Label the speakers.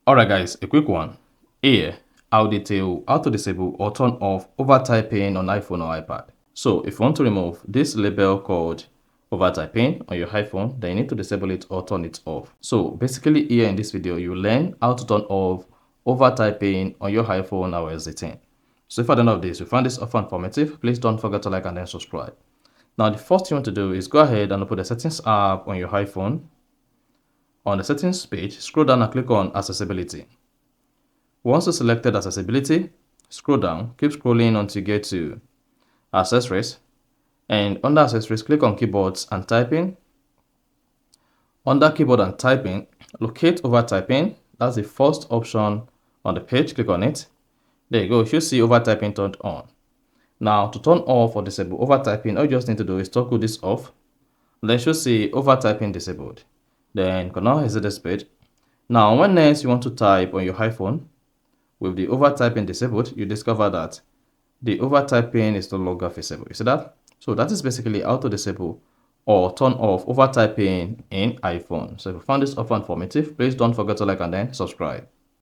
Speaker 1: Alright guys, a quick one. Here, I'll detail how to disable or turn off overtyping on iPhone or iPad. So if you want to remove this label called overtyping on your iPhone, then you need to disable it or turn it off. So basically here in this video, you learn how to turn off overtyping on your iPhone iOS 18. So if at the end of this, you find this offer informative, please don't forget to like and then subscribe. Now the first thing you want to do is go ahead and open the settings app on your iPhone. On the settings page, scroll down and click on accessibility. Once you selected accessibility, scroll down, keep scrolling until you get to accessories, and under accessories, click on keyboards and typing. Under keyboard and typing, locate overtyping. That's the first option on the page. Click on it. There you go. You should see overtyping turned on. Now to turn off or disable overtyping, all you just need to do is toggle this off. Then you should see overtyping disabled. Then you can now exit this page. Now when next you want to type on your iPhone with the overtyping disabled, you discover that the overtyping is no longer visible. You see that? So that is basically how to disable or turn off overtyping in iPhone. So if you found this offer informative, please don't forget to like and then subscribe.